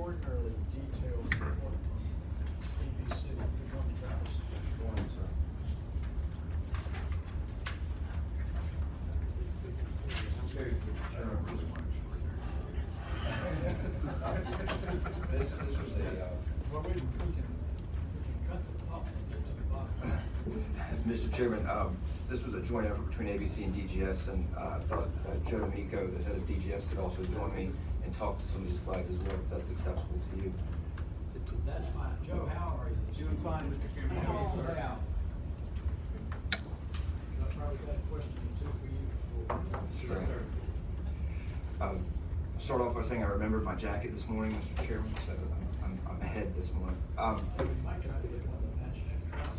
extraordinarily detailed report from ABC. Good morning, Travis. Good morning, sir. This was a, Well, we can cut the top and get to the bottom. Mr. Chairman, this was a joint effort between ABC and DGS, and I thought Joe D'Amico, the head of DGS, could also join me and talk to some of these slides as well, if that's acceptable to you. That's fine. Joe, how are you? Doing fine, Mr. Chairman. How are you, sir? Now, I've probably got a question or two for you before. Yes, sir. I'll start off by saying I remembered my jacket this morning, Mr. Chairman, so I'm ahead this morning. We might try to get one that matches your trousers.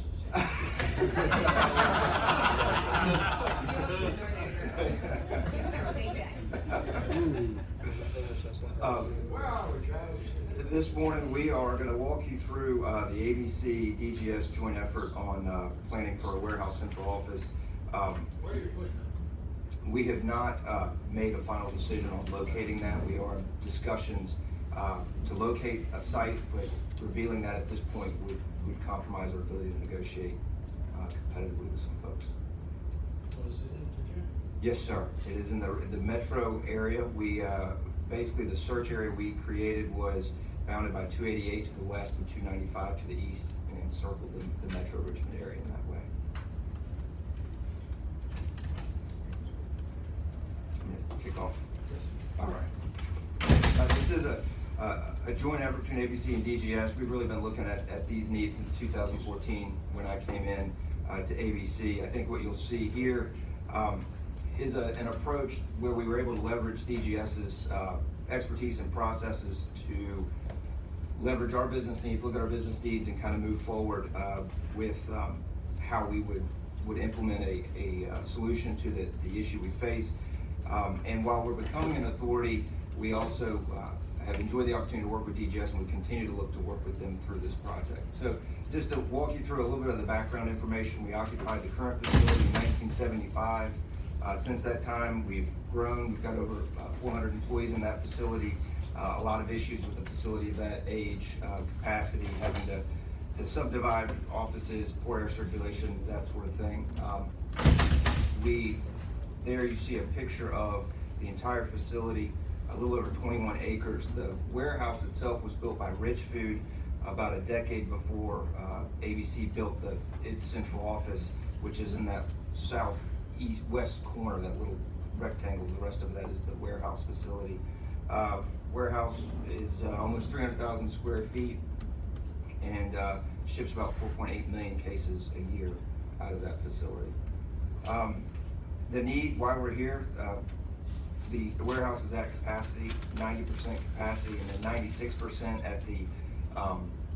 This morning we are going to walk you through the ABC DGS joint effort on planning for a warehouse central office. Where are you putting it? We have not made a final decision on locating that. We are in discussions to locate a site, but revealing that at this point would compromise our ability to negotiate competitively with some folks. Was it in Virginia? Yes, sir. It is in the metro area. We basically, the search area we created was bounded by 288 to the west and 295 to the east, and encircled the metro Richmond area in that way. I'm gonna kick off. All right. This is a joint effort between ABC and DGS. We've really been looking at these needs since 2014 when I came in to ABC. I think what you'll see here is an approach where we were able to leverage DGS's expertise and processes to leverage our business needs, look at our business needs, and kind of move forward with how we would implement a solution to the issue we face. And while we're becoming an authority, we also have enjoyed the opportunity to work with DGS, and we continue to look to work with them through this project. So just to walk you through a little bit of the background information, we occupied the current facility in 1975. Since that time, we've grown. We've got over 400 employees in that facility. A lot of issues with the facility of that age, capacity, having to subdivide offices, poor air circulation, that sort of thing. There you see a picture of the entire facility, a little over 21 acres. The warehouse itself was built by Rich Food about a decade before ABC built its central office, which is in that southeast-west corner, that little rectangle. The rest of that is the warehouse facility. Warehouse is almost 300,000 square feet and ships about 4.8 million cases a year out of that facility. The need, why we're here, the warehouse is at capacity, 90% capacity, and then 96% at the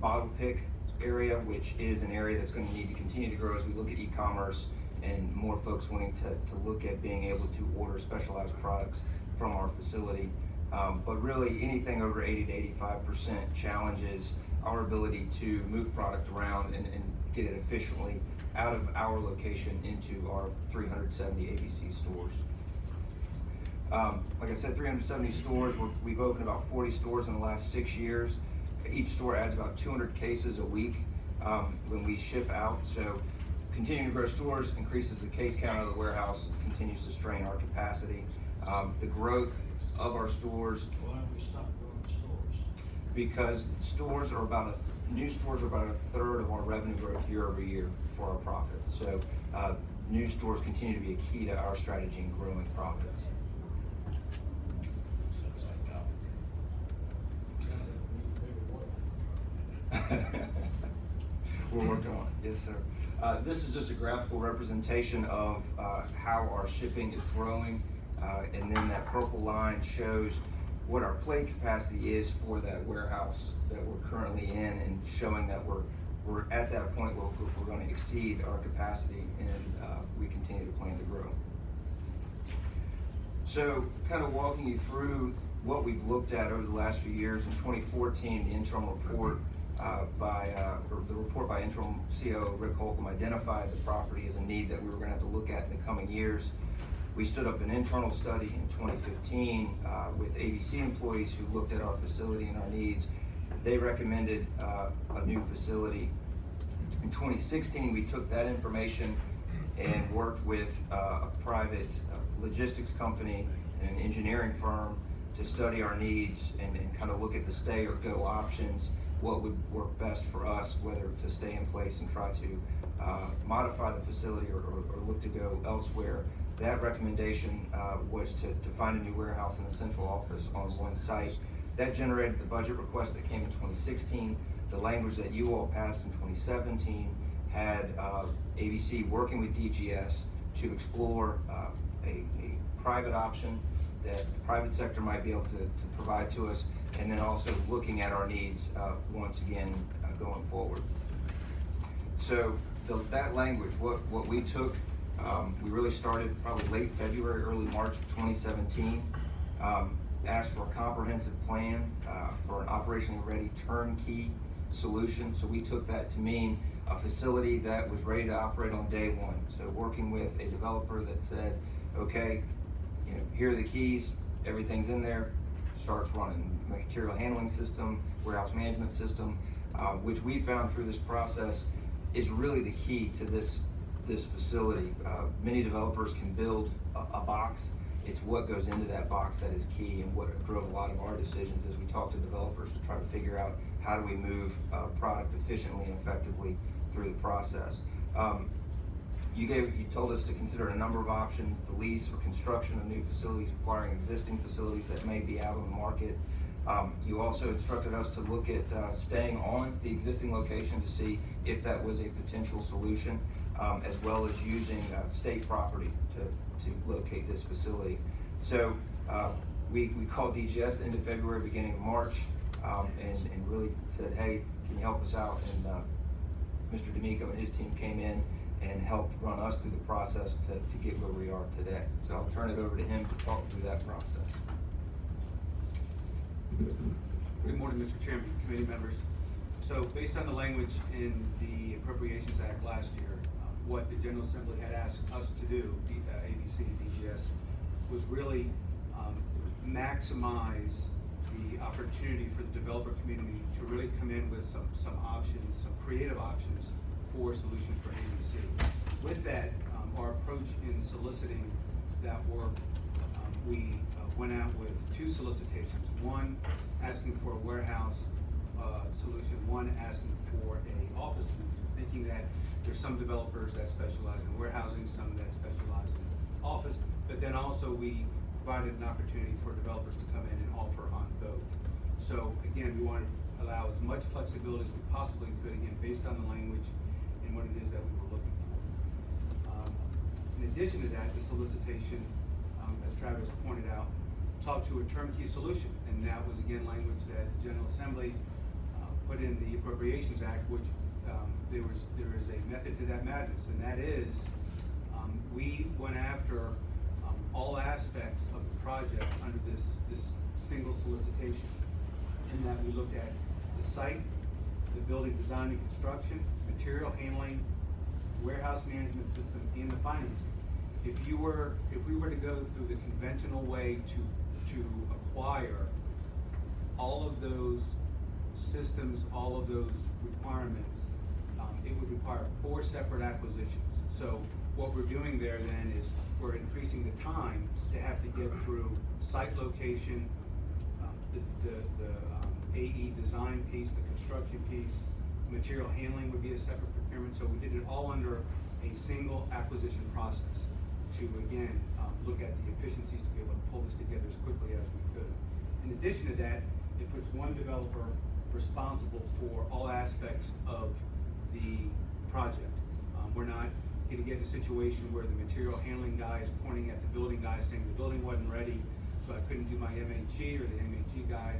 bottle pick area, which is an area that's going to need to continue to grow as we look at e-commerce and more folks wanting to look at being able to order specialized products from our facility. But really anything over 80 to 85% challenges our ability to move product around and get it efficiently out of our location into our 370 ABC stores. Like I said, 370 stores. We've opened about 40 stores in the last 6 years. Each store adds about 200 cases a week when we ship out. So continuing to grow stores increases the case count of the warehouse, continues to strain our capacity. The growth of our stores. Why don't we stop growing stores? Because new stores are about a third of our revenue growth year over year for our profits. So new stores continue to be a key to our strategy in growing profits. We're working on it, yes, sir. This is just a graphical representation of how our shipping is growing, and then that purple line shows what our plate capacity is for that warehouse that we're currently in, and showing that we're at that point where we're going to exceed our capacity, and we continue to plan to grow. So kind of walking you through what we've looked at over the last few years. In 2014, the interim report the report by interim CEO Rick Holcomb identified the property as a need that we were going to have to look at in the coming years. We stood up an internal study in 2015 with ABC employees who looked at our facility and our needs. They recommended a new facility. In 2016, we took that information and worked with a private logistics company and an engineering firm to study our needs and kind of look at the stay or go options, what would work best for us, whether to stay in place and try to modify the facility or look to go elsewhere. That recommendation was to find a new warehouse in the central office on one site. That generated the budget request that came in 2016. The language that you all passed in 2017 had ABC working with DGS to explore a private option that the private sector might be able to provide to us, and then also looking at our needs once again going forward. So that language, what we took, we really started probably late February, early March of 2017, asked for a comprehensive plan for an operationally ready turnkey solution. So we took that to mean a facility that was ready to operate on day one. So working with a developer that said, okay, here are the keys, everything's in there, starts running. Material handling system, warehouse management system, which we found through this process is really the key to this facility. Many developers can build a box. It's what goes into that box that is key, and what drove a lot of our decisions as we talked to developers to try to figure out how do we move product efficiently and effectively through the process. You told us to consider a number of options: the lease or construction of new facilities, acquiring existing facilities that may be out on the market. You also instructed us to look at staying on the existing location to see if that was a potential solution, as well as using state property to locate this facility. So we called DGS into February, beginning of March, and really said, hey, can you help us out? And Mr. D'Amico and his team came in and helped run us through the process to get where we are today. So I'll turn it over to him to talk through that process. Good morning, Mr. Chairman, committee members. So based on the language in the Appropriations Act last year, what the General Assembly had asked us to do, ABC and DGS, was really maximize the opportunity for the developer community to really come in with some options, some creative options for solutions for ABC. With that, our approach in soliciting that work, we went out with two solicitations. One asking for a warehouse solution, one asking for a office solution, thinking that there's some developers that specialize in warehousing, some that specialize in office, but then also we provided an opportunity for developers to come in and offer on both. So again, we wanted to allow as much flexibility as we possibly could, again, based on the language and what it is that we were looking for. In addition to that, the solicitation, as Travis pointed out, talked to a turnkey solution, and that was again language that the General Assembly put in the Appropriations Act, which there is a method to that madness, and that is we went after all aspects of the project under this single solicitation, in that we looked at the site, the building design and construction, material handling, warehouse management system, and the financing. If we were to go through the conventional way to acquire all of those systems, all of those requirements, it would require 4 separate acquisitions. So what we're doing there then is we're increasing the time to have to get through site location, the AE design piece, the construction piece, material handling would be a separate procurement. So we did it all under a single acquisition process to, again, look at the efficiencies to be able to pull this together as quickly as we could. In addition to that, it puts one developer responsible for all aspects of the project. We're not going to get in a situation where the material handling guy is pointing at the building guy saying the building wasn't ready, so I couldn't do my MHE, or the MHE guy,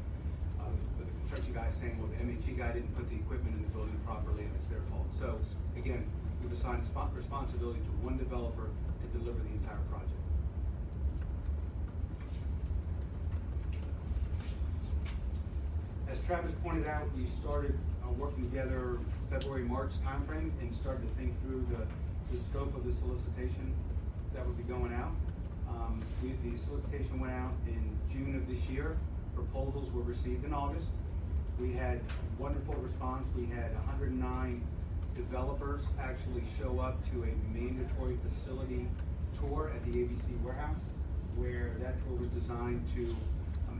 or the construction guy saying, well, the MHE guy didn't put the equipment in the building properly and it's their fault. So again, we've assigned responsibility to one developer to deliver the entire project. As Travis pointed out, we started working together February, March timeframe, and started to think through the scope of the solicitation that would be going out. The solicitation went out in June of this year. Proposals were received in August. We had wonderful response. We had 109 developers actually show up to a mandatory facility tour at the ABC warehouse, where that tour was designed to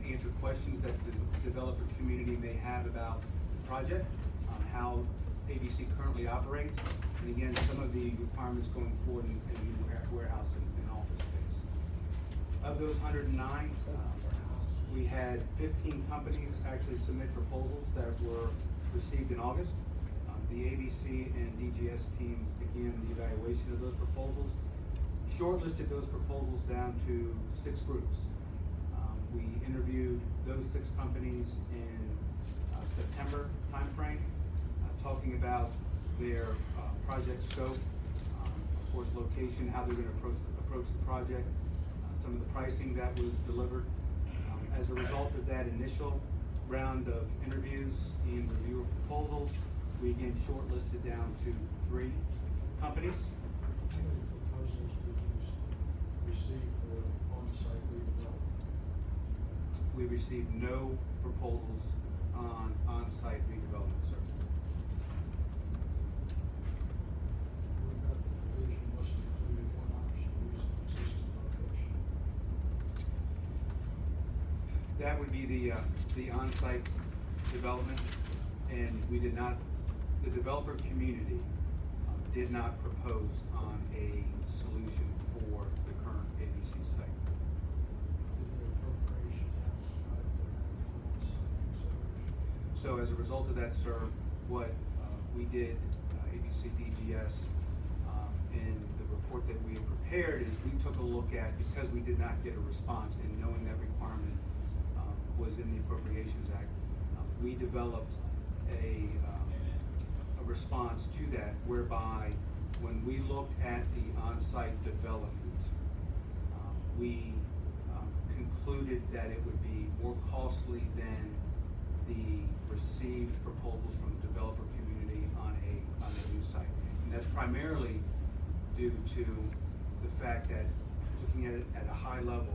answer questions that the developer community may have about the project, how ABC currently operates, and again, some of the requirements going forward in the warehouse and office space. Of those 109, we had 15 companies actually submit proposals that were received in August. The ABC and DGS teams began the evaluation of those proposals, shortlisted those proposals down to 6 groups. We interviewed those 6 companies in September timeframe, talking about their project scope, of course, location, how they're going to approach the project, some of the pricing that was delivered. As a result of that initial round of interviews and review of proposals, we again shortlisted down to 3 companies. How many proposals did you receive for on-site redevelopment? We received no proposals on on-site redevelopment, sir. What about the provision must include one option using existing location? That would be the on-site development, and we did not, the developer community did not propose on a solution for the current ABC site. Did the appropriation outside of the on-site consideration? So as a result of that, sir, what we did, ABC DGS, in the report that we had prepared is we took a look at, because we did not get a response and knowing that requirement was in the Appropriations Act, we developed a response to that whereby when we looked at the on-site development, we concluded that it would be more costly than the received proposals from the developer community on a new site. And that's primarily due to the fact that, looking at it at a high level,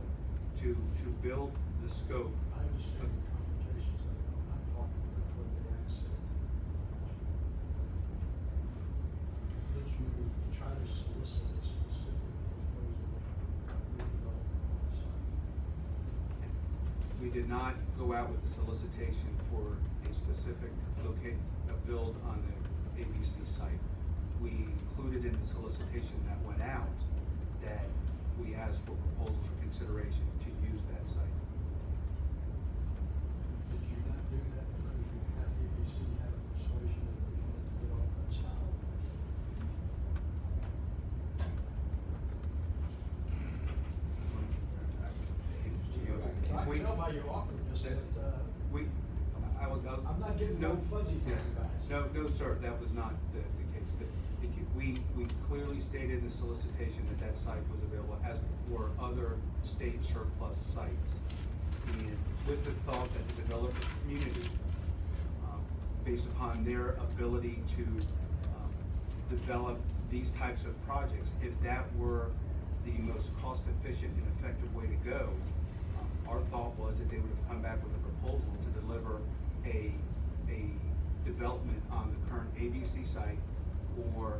to build the scope. I understand the complications of it. I'm not talking about what the act said. Did you try to solicit a specific proposal of redevelopment on site? We did not go out with a solicitation for a specific build on the ABC site. We included in the solicitation that went out that we asked for proposals for consideration to use that site. Did you not do that because you had ABC had a persuasion that they wanted to get off that side? I can tell by your awkwardness that, I'm not getting no fuzzy from you guys. No, sir, that was not the case. We clearly stated in the solicitation that site was available, as were other state surplus sites. And with the thought that the developer community, based upon their ability to develop these types of projects, if that were the most cost-efficient and effective way to go, our thought was that they would have come back with a proposal to deliver a development on the current ABC site or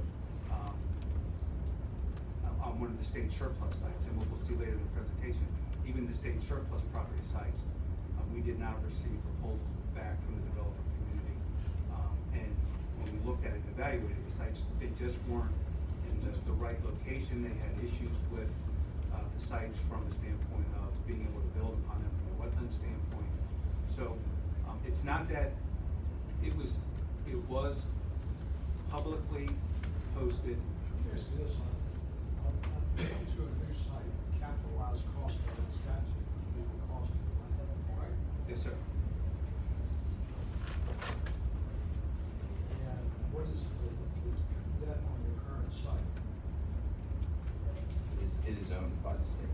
on one of the state surplus sites. And what we'll see later in the presentation, even the state surplus property sites, we did not receive proposals back from the developer community. And when we looked at it and evaluated the sites, they just weren't in the right location. They had issues with the sites from the standpoint of being able to build upon them from a wetland standpoint. So it's not that it was publicly posted. Here's this, on getting to a new site, capitalized cost of it, statute would be the cost of the land. Right. Yes, sir. And what is the debt on your current site? It is owned by the state.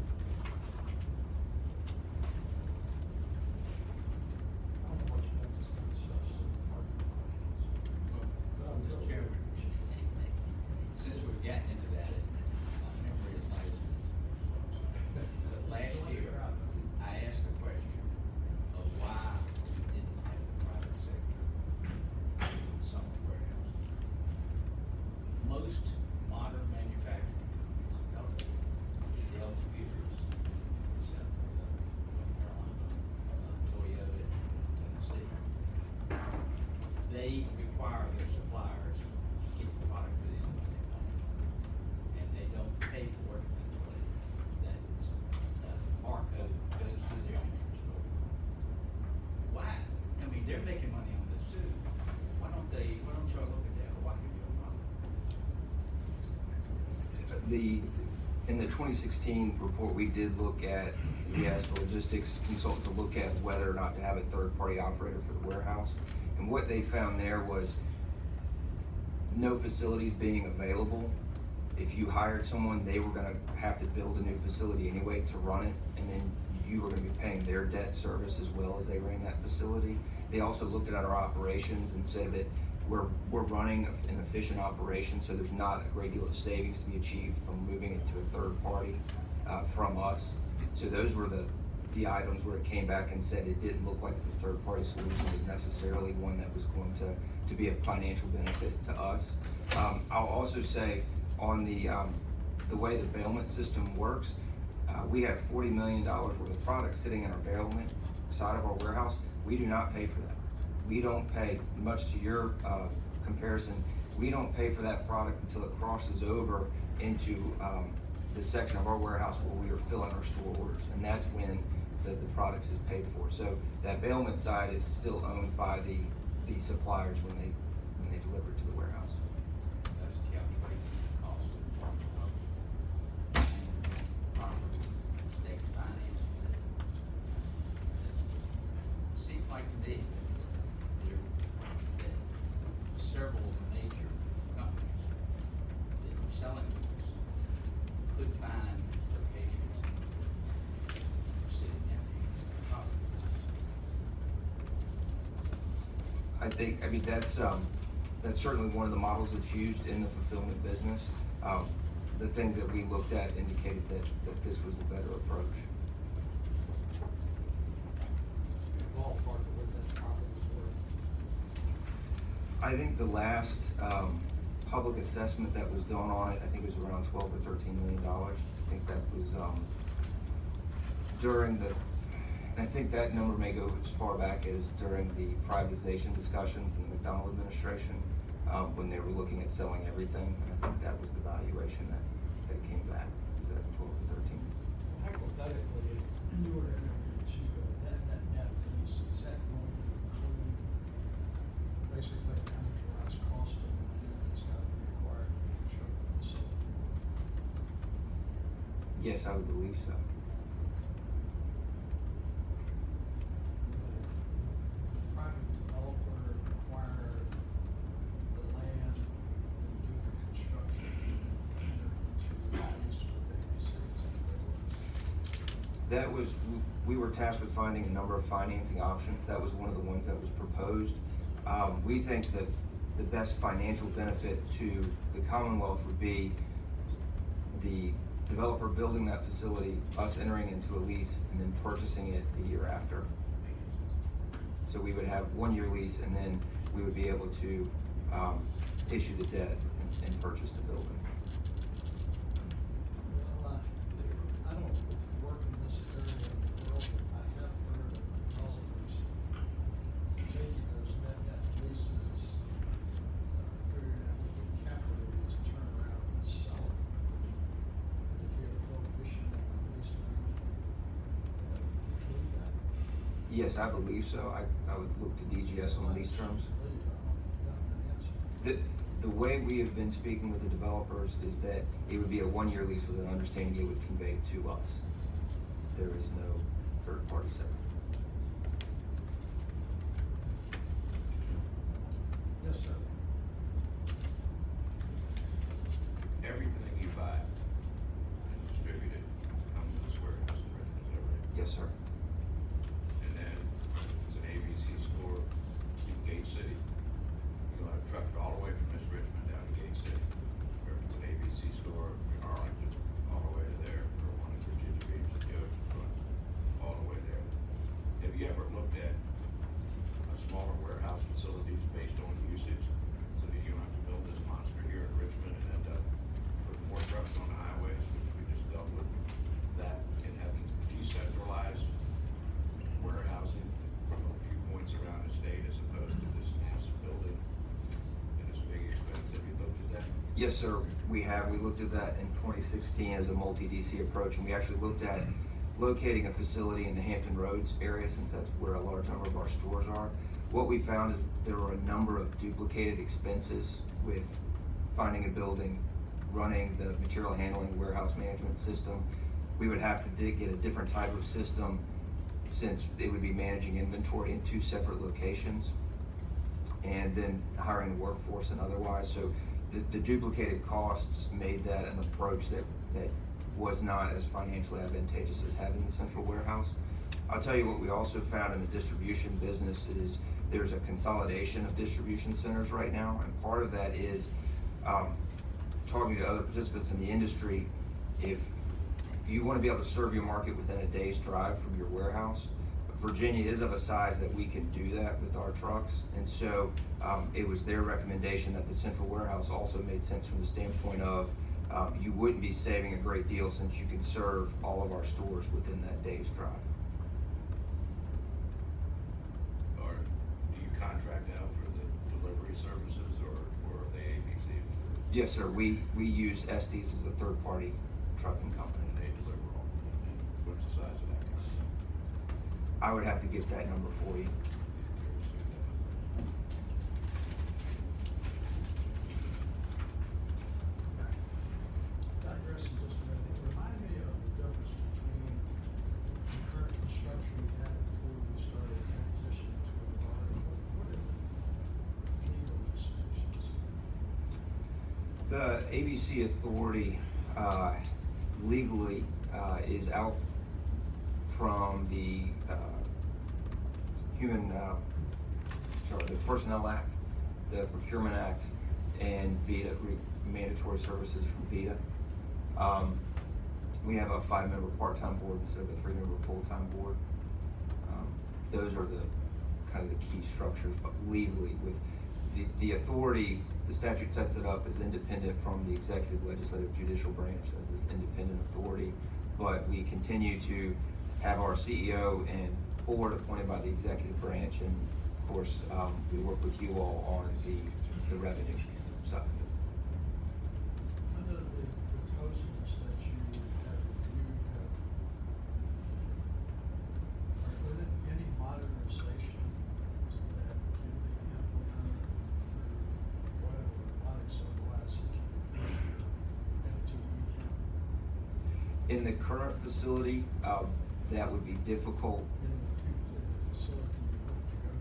I don't know what you have to discuss some parking questions. Mr. Chairman, since we're getting into that, I never realized In the 2016 report, we did look at, we asked the logistics consultant to look at whether or not to have a third-party operator for the warehouse. And what they found there was no facilities being available. If you hired someone, they were gonna have to build a new facility anyway to run it, and then you were gonna be paying their debt service as well as they ran that facility. They also looked at our operations and said that we're running an efficient operation, so there's not a great deal of savings to be achieved from moving it to a third party from us. So those were the items where it came back and said it didn't look like the third party solution was necessarily one that was going to be a financial benefit to us. I'll also say on the way the bailment system works, we have $40 million worth of product sitting in our bailment side of our warehouse. We do not pay for that. We don't pay, much to your comparison, we don't pay for that product until it crosses over into the section of our warehouse where we are filling our store orders, and that's when the product is paid for. So that bailment side is still owned by the suppliers when they deliver it to the warehouse. That's calculated cost of property, state finance. Seems like to me that several major companies that are selling to us could find locations sitting empty properties. I mean, that's certainly one of the models that's used in the fulfillment business. The things that we looked at indicated that this was the better approach. Ballpark of what that property is worth. I think the last public assessment that was done on it, I think it was around $12 or $13 million. I think that was during the, and I think that number may go as far back as during the privatization discussions in the McDonald administration, when they were looking at selling everything. And I think that was the valuation that came back, was at 12 or 13. Hypothetically, if you were to enter into that net lease, is that going to include basically the amortized cost of the land that's got to be required to construct the facility? Yes, I would believe so. Private developer require the land and do the construction and enter into the lease with ABC? That was, we were tasked with finding a number of financing options. That was one of the ones that was proposed. We think that the best financial benefit to the Commonwealth would be the developer building that facility, us entering into a lease, and then purchasing it a year after. So we would have 1 year lease, and then we would be able to issue the debt and purchase the building. Well, I don't work in this area of the world, but I have heard of developers taking those net leases, figuring out what the cap rate is, turn around and sell it. If you have a prohibition on lease management, include that. Yes, I believe so. I would look to DGS on lease terms. The way we have been speaking with the developers is that it would be a 1 year lease with an understanding it would convey to us. There is no third party sale. Yes, sir. Everything you buy and distribute it comes to this warehouse in Richmond, is that right? Yes, sir. And then if it's an ABC store in Gate City, you'll have trucked all the way from this Richmond down to Gate City. Or if it's an ABC store in Arlington, all the way to there, or one in Virginia Beach that goes from all the way there. Have you ever looked at a smaller warehouse facilities based on usage, so that you don't have to build this monster here in Richmond and end up putting more trucks on the highways, which we just dealt with, that and having decentralized warehousing from a few points around the state as opposed to this massive building and this big expense? Have you looked at that? Yes, sir, we have. We looked at that in 2016 as a multi-DC approach, and we actually looked at locating a facility in the Hampton Roads area, since that's where a large number of our stores are. What we found is there were a number of duplicated expenses with finding a building, running the material handling warehouse management system. We would have to get a different type of system since it would be managing inventory in 2 separate locations and then hiring the workforce and otherwise. So the duplicated costs made that an approach that was not as financially advantageous as having the central warehouse. I'll tell you what we also found in the distribution business is there's a consolidation of distribution centers right now, and part of that is talking to other participants in the industry. If you want to be able to serve your market within a day's drive from your warehouse, Virginia is of a size that we can do that with our trucks, and so it was their recommendation that the central warehouse also made sense from the standpoint of you wouldn't be saving a great deal since you can serve all of our stores within that day's drive. Or do you contract out for the delivery services or are they ABC? Yes, sir. We use Estes as a third-party trucking company. And they deliver all, and what's the size of that company? I would have to get that number for you. Digressing just a minute, remind me of the difference between the current structure we had before we started transitioning to a bar. What are the legal distinctions? The ABC Authority legally is out from the the Personnel Act, the Procurement Act, and VITA, mandatory services from VITA. We have a 5-member part-time board instead of a 3-member full-time board. Those are the kind of the key structures, but legally with the authority, the statute sets it up as independent from the executive, legislative, judicial branch as this independent authority. But we continue to have our CEO and board appointed by the executive branch, and of course, we work with you all on the revenue side. Under the proposals that you have reviewed, are there any modernization that can be implemented for whatever robotics or glass you can increase your FTE count? In the current facility, that would be difficult. In the facility you hope to go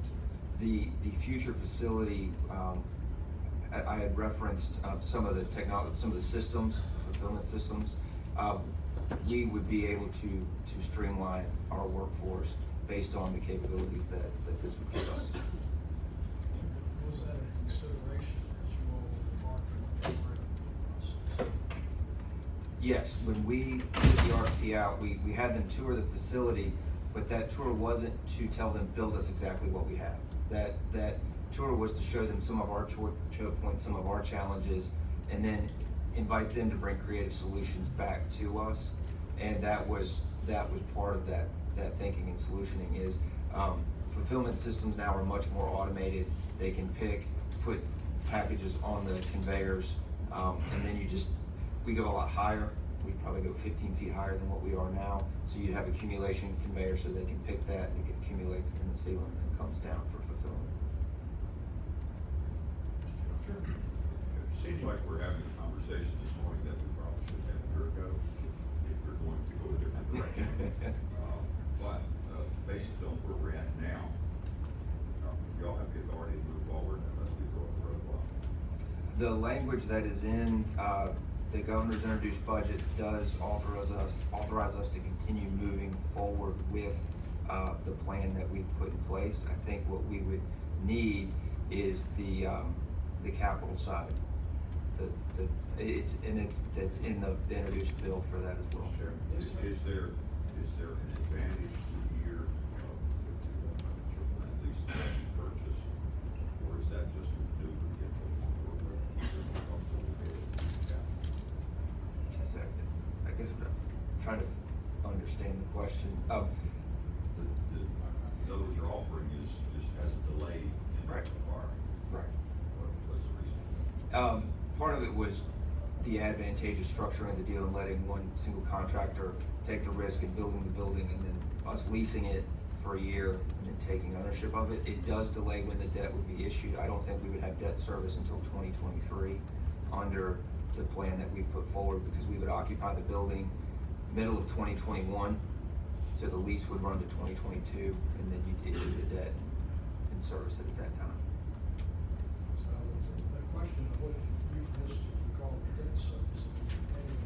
to? The future facility, I had referenced some of the technology, some of the systems, fulfillment systems. We would be able to streamline our workforce based on the capabilities that this would give us. Was that a consideration as you all were embarking on the hiring process? Yes, when we put the RFP out, we had them tour the facility, but that tour wasn't to tell them, build us exactly what we have. That tour was to show them some of our choke points, some of our challenges, and then invite them to bring creative solutions back to us. And that was part of that thinking and solutioning is fulfillment systems now are much more automated. They can put packages on the conveyors, and then we go a lot higher. We'd probably go 15 feet higher than what we are now. So you'd have accumulation conveyor so they can pick that, and it accumulates in the ceiling and comes down for fulfillment. Sure. It seems like we're having a conversation this morning that we probably should have had a year ago, if we're going to go a different direction. But based on where we're at now, y'all have the authority to move forward unless we throw a roadblock. The language that is in the governor's introduced budget does authorize us to continue moving forward with the plan that we've put in place. I think what we would need is the capital side. It's in the introduced bill for that as well. Sure. Is there an advantage to your, at least purchase, or is that just a duplicate of what we're comfortable with? I guess I'm trying to understand the question. Those you're offering just has a delay in Right. acquiring. Right. What's the reason? Part of it was the advantageous structuring of the deal and letting one single contractor take the risk in building the building and then us leasing it for a year and then taking ownership of it. It does delay when the debt would be issued. I don't think we would have debt service until 2023 under the plan that we've put forward, because we would occupy the building middle of 2021, so the lease would run to 2022, and then you'd issue the debt and service it at that time. So the question of what euphemistically called debt service, paying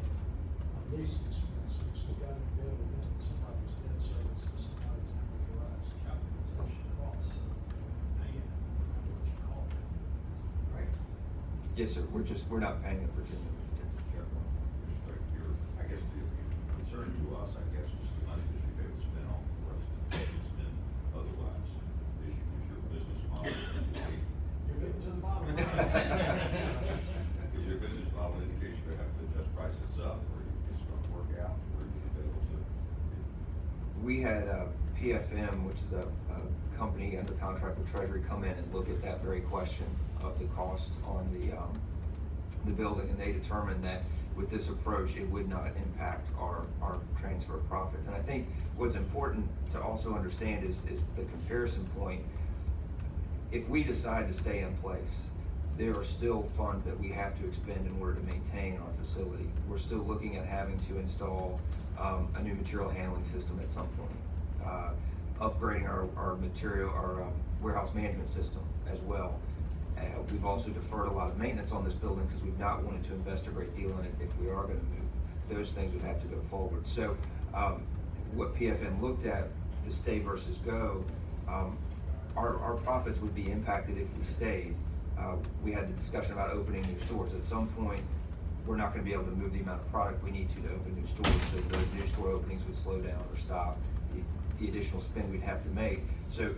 a lease expense, which has got to be able to get somebody's debt service and somebody's amortized capitalization costs. Paying, I don't know what you call it. Right? Yes, sir, we're not paying it for Virginia. I guess the concern to us, I guess, is the money that you're able to spend on the rest of the city spend otherwise. Is your business model indicate? You're getting to the bottom line. Is your business model indicates you have to adjust prices up, or it's gonna work out, or you're be able to? We had PFM, which is a company under contract with Treasury, come in and look at that very question of the cost on the building, and they determined that with this approach, it would not impact our transfer of profits. And I think what's important to also understand is the comparison point. If we decide to stay in place, there are still funds that we have to expend in order to maintain our facility. We're still looking at having to install a new material handling system at some point, upgrading our warehouse management system as well. We've also deferred a lot of maintenance on this building because we've not wanted to invest a great deal in it. If we are going to move, those things would have to go forward. So what PFM looked at, the stay versus go, our profits would be impacted if we stayed. We had the discussion about opening new stores. At some point, we're not going to be able to move the amount of product we need to open new stores. So those new store openings would slow down or stop. The additional spend we'd have to make. So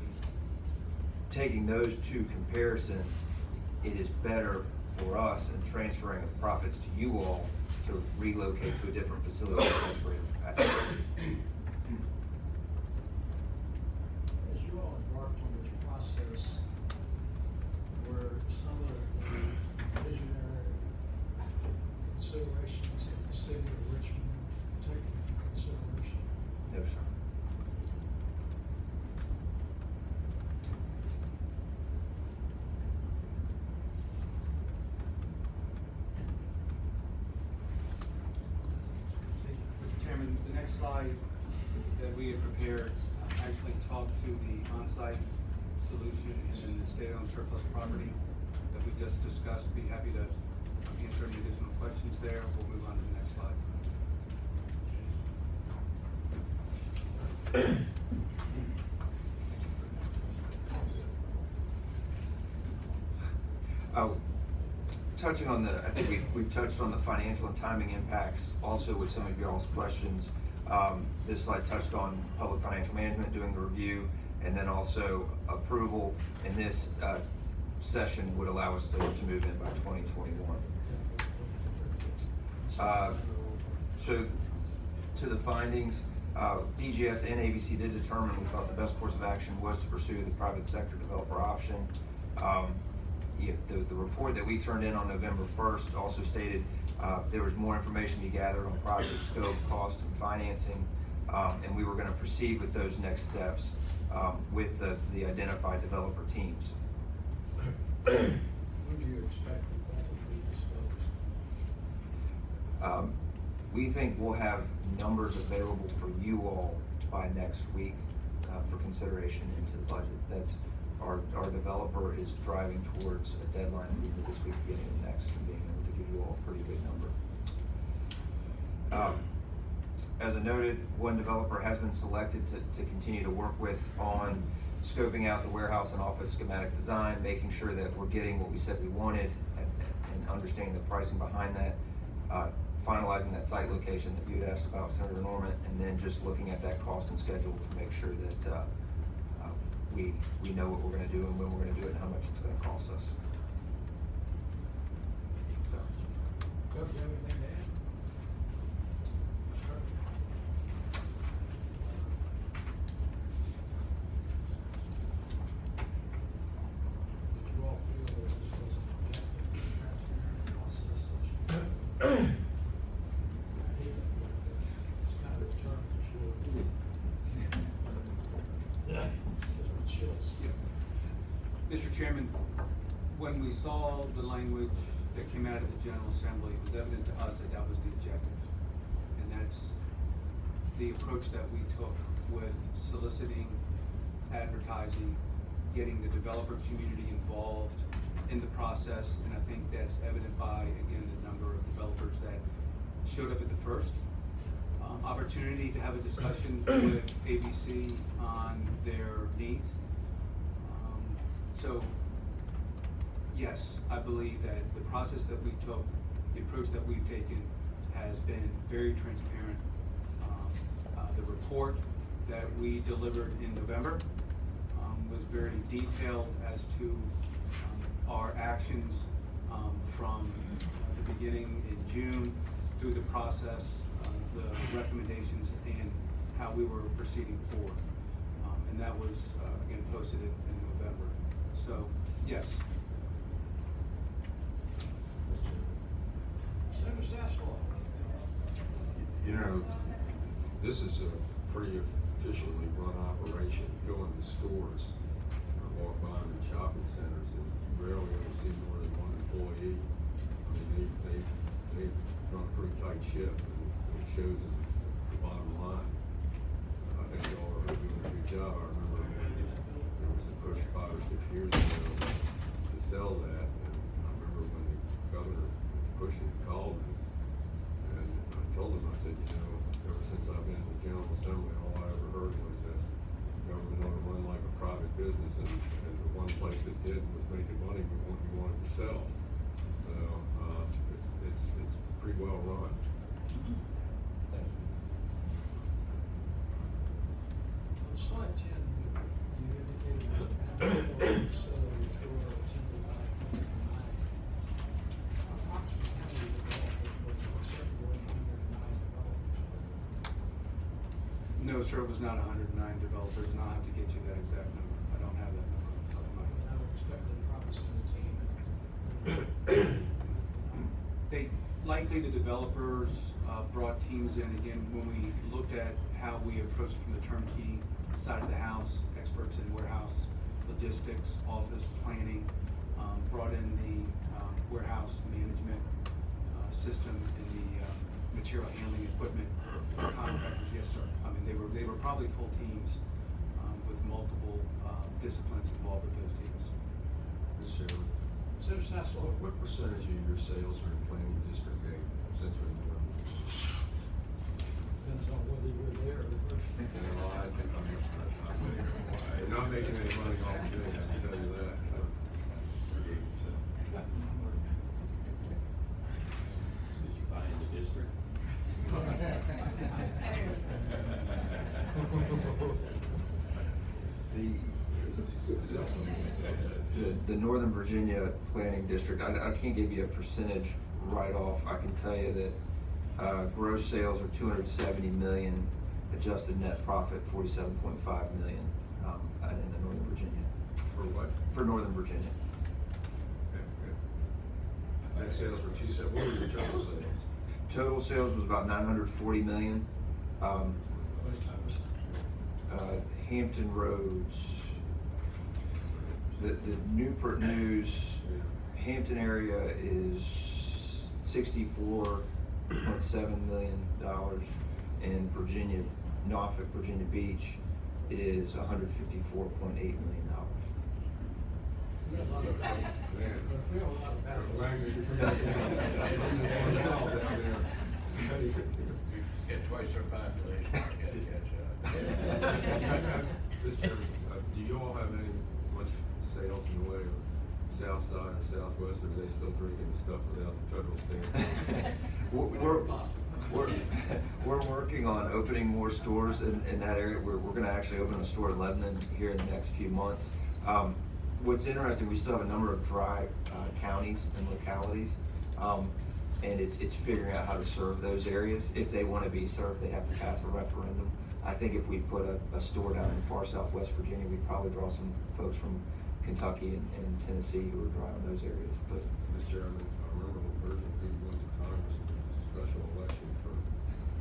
taking those two comparisons, it is better for us in transferring of profits to you all to relocate to a different facility that has greater capacity. As you all embarked on this process, were some of the visionary considerations of the city of Richmond taken into consideration? No, sir. Mr. Chairman, the next slide that we had prepared actually talked to the on-site solution and then the state-owned surplus property that we just discussed. Be happy to answer any additional questions there. We'll move on to the next slide. Touching on I think we've touched on the financial and timing impacts also with some of y'all's questions. This slide touched on public financial management doing the review, and then also approval in this session would allow us to move in by 2021. So to the findings, DGS and ABC did determine we thought the best course of action was to pursue the private sector developer option. The report that we turned in on November 1st also stated there was more information to be gathered on project scope, cost, and financing, and we were going to proceed with those next steps with the identified developer teams. When do you expect that will be disclosed? We think we'll have numbers available for you all by next week for consideration into the budget. That's our developer is driving towards a deadline either this week, beginning of next, and being able to give you all a pretty good number. As I noted, one developer has been selected to continue to work with on scoping out the warehouse and office schematic design, making sure that we're getting what we said we wanted, and understanding the pricing behind that, finalizing that site location that you had asked about, Senator Norman, and then just looking at that cost and schedule to make sure that we know what we're going to do and when we're going to do it and how much it's going to cost us. So. Doug, do you have anything to add? Sure. Did you all feel that this was an objective, transparent process that you I hate that word, but it's kind of a term for sure. Yeah. Gives me chills. Mr. Chairman, when we saw the language that came out of the General Assembly, it was evident to us that that was the objective. And that's the approach that we took with soliciting, advertising, getting the developer community involved in the process. And I think that's evident by, again, the number of developers that showed up at the first opportunity to have a discussion with ABC on their needs. So, yes, I believe that the process that we took, the approach that we've taken has been very transparent. The report that we delivered in November was very detailed as to our actions from the beginning in June through the process, the recommendations, and how we were proceeding forward. And that was, again, posted in November. So, yes. Senator Sasslaw. You know, this is a pretty efficiently run operation. You go into stores, walk by them in shopping centers, and you rarely ever see more than one employee. I mean, they run a pretty tight ship, and it shows in the bottom line. I think y'all are doing a good job. I remember when there was a push 5 or 6 years ago to sell that, and I remember when the governor was pushing, called me, and I told him, I said, you know, ever since I've been in the General Assembly, all I ever heard was that government ought to run like a private business, and the one place it did was making money we wanted to sell. So it's pretty well run. On slide 10, you indicated that facility tour attended by 109. Approximately how many developers was acceptable in 109 developers? No, sir, it was not 109 developers, and I'll have to get you that exact number. I don't have that number off the top of my I head. would expect that probably 17. They, likely the developers brought teams in, again, when we looked at how we approached from the turnkey side of the house, experts in warehouse, logistics, office, planning, brought in the warehouse management system and the material handling equipment contractors. Yes, sir. I mean, they were probably full teams with multiple disciplines involved with those teams. Mr. Chairman, Senator Sasslaw. what percentage of your sales are in planning district A, Central New York? Depends on whether you're there or Well, I think you're not making any money off of it, I can tell you that. Did you buy in the district? The Northern Virginia Planning District, I can't give you a percentage right off. I can tell you that gross sales are 270 million, adjusted net profit 47.5 million in the Northern Virginia. For what? For Northern Virginia. Okay. Net sales were 270, what were your total sales? Total sales was about 940 million. Hampton Roads, the Newport News, Hampton area is $64.7 million, and Virginia, Norfolk, Virginia Beach is $154.8 million. We have a lot of Get twice our population, I gotta catch up. Mr. Chairman, do you all have any much sales in the way of south side or southwest, or are they still drinking the stuff without the federal stamp? We're working on opening more stores in that area. We're gonna actually open a store in Lebanon here in the next few months. What's interesting, we still have a number of dry counties and localities. And it's figuring out how to serve those areas. If they want to be served, they have to pass a referendum. I think if we put a store down in far southwest Virginia, we'd probably draw some folks from Kentucky and Tennessee who are driving those areas. But Mr. Chairman, I remember when Pershing P went to Congress, there was a special election for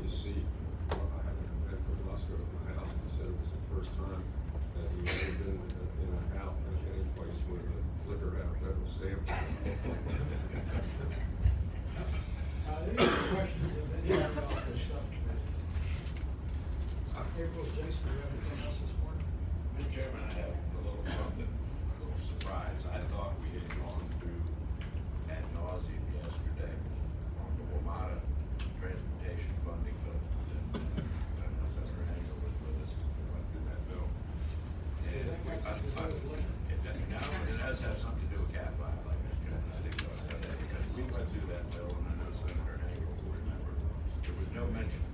his seat. I had an event for Lusco at my house, and he said it was the first time that he ever been in a house, any place where the liquor had a federal stamp. you have anything else this morning? Mr. Chairman, I have a little something, a little surprise. I thought we had gone through ad nauseum yesterday on the WMATA transportation funding bill. And Senator Hanger was with us, we went through that bill. And it does have something to do with Cat 5, like Mr. Chairman, I think so. Because we went through that bill, and I know Senator Hanger will remember, there was no mention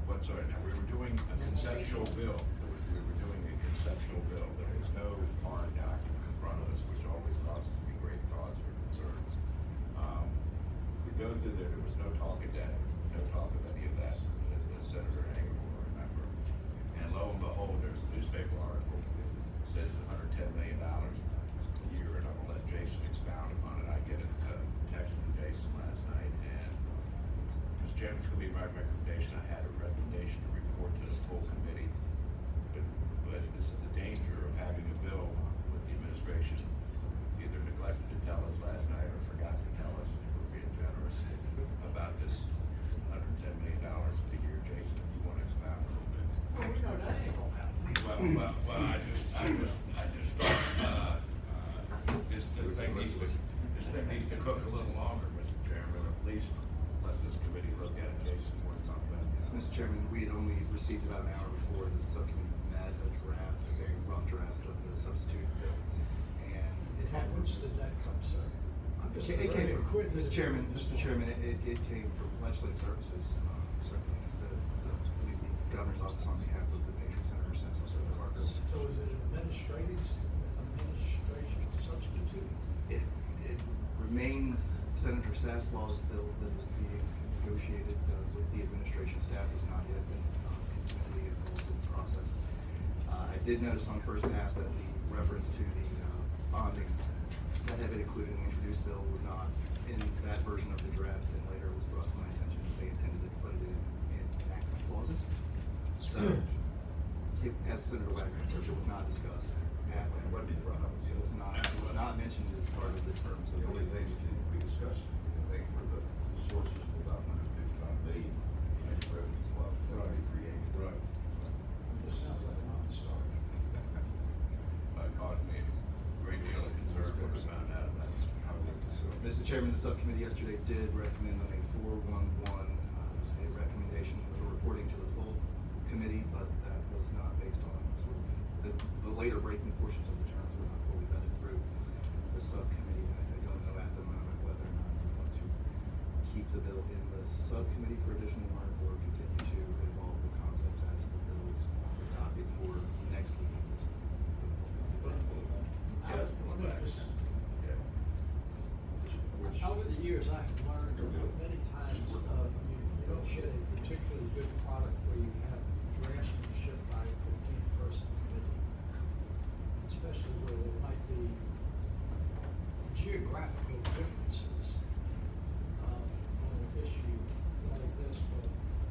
whatsoever. Now, we were doing a conceptual bill. We were doing a conceptual bill. There was no hard document in front of us, which always causes me great cause for concern. We go through there was no talk of that, no talk of any of that, as Senator Hager will remember. And lo and behold, there's a newspaper article that says $110 million a year, and I will let Jason expound upon it. I get a text from Jason last night, and Mr. Chairman, it's going to be my recommendation. I had a recommendation to report to the full committee, but this is the danger of having a bill with the administration either neglected to tell us last night or forgot to tell us, if we're being generous, about this $110 million a year. Jason, if you want to expound a little bit. Well, we know that ain't gonna happen. Well, I just thought, this thing needs to cook a little longer, Mr. Chairman, at least let this committee look at it. Jason, want to talk about it? Yes, Mr. Chairman, we had only received about an hour before the subcommittee met a draft, a very rough draft of the substitute bill. And it How had. much did that come, sir? I'm just It came very from, inquisitive. Mr. Chairman, it came from legislative services, certainly, the governor's office on behalf of the patron senator, Senator Parker. So is it administration substitute? It remains Senator Saslaw's bill that is being negotiated with the administration staff. Has not yet been intimately involved in the process. I did notice on first pass that the reference to the bonding that had been included in the introduced bill was not in that version of the draft, and later it was brought to my attention that they intended to put it in enactment clauses. So, as Senator Wagner said, it was not discussed. What did you run up? It was not mentioned as part of the terms of The only things that we discussed, I think, were the sources for about $155 million in revenue flow that we created. Right. This sounds like a non-starter. Caused me a great deal of concern when I found out about this. Mr. Chairman, the subcommittee yesterday did recommend on a 411, a recommendation for reporting to the full committee, but that was not based on sort of the later breaking portions of the terms were not fully vetted through the subcommittee. I don't know at the moment whether or not we want to keep the bill in the subcommittee for additional work or continue to evolve the concepts as the bill is adopted for next week. Yeah, pull it back. Yeah. Over the years, I have learned many times, you don't get a particularly good product where you have draftsmanship by a 15-person committee. Especially where there might be geographical differences on an issue like this, but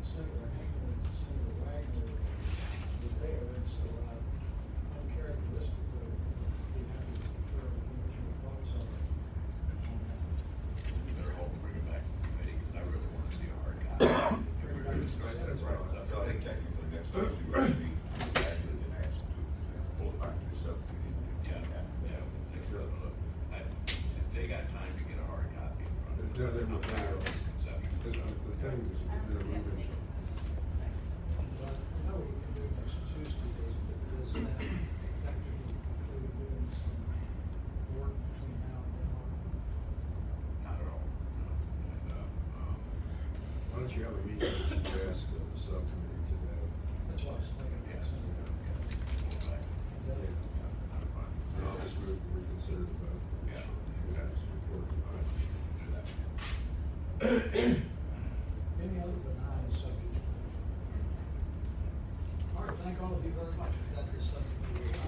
Senator Hanger and Senator Wagner were there, and so uncharacteristically, be happy to confer with individual votes on that. Better hope we bring it back to the committee, because I really want to see a hard copy. If we're going to strike that That's right. right. So I think technically next Thursday, we're going to be actually been asked to pull it back to the subcommittee. Take a look. They got time to get a hard copy in front of us. Yeah, they will. I'm tired of this conceptual The stuff. thing is, they're moving. But I know we can do next Tuesday, does that effectively include doing some work between now and then? Not at all, no. And, Why don't you have a meeting with the rest of the subcommittee today? That's what I was thinking. yes, pull it back. Not a problem. And I'll just move to reconsider the vote. Yeah, okay. Report from All right, do that. Any other benign subject? All right, thank all of you very much. That is subcommittee.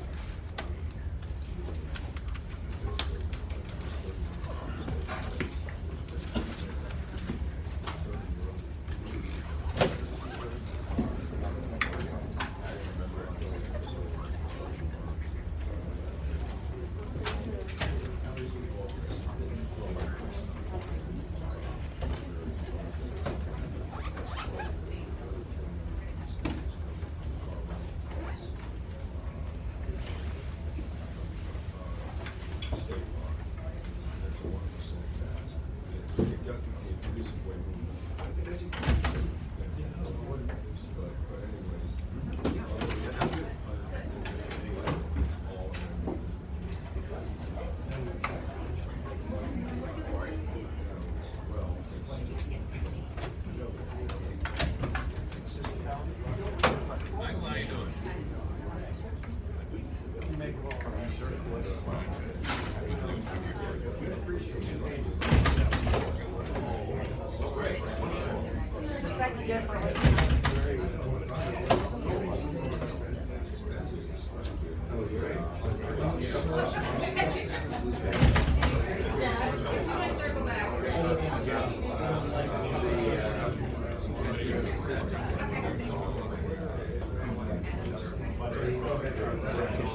Yeah.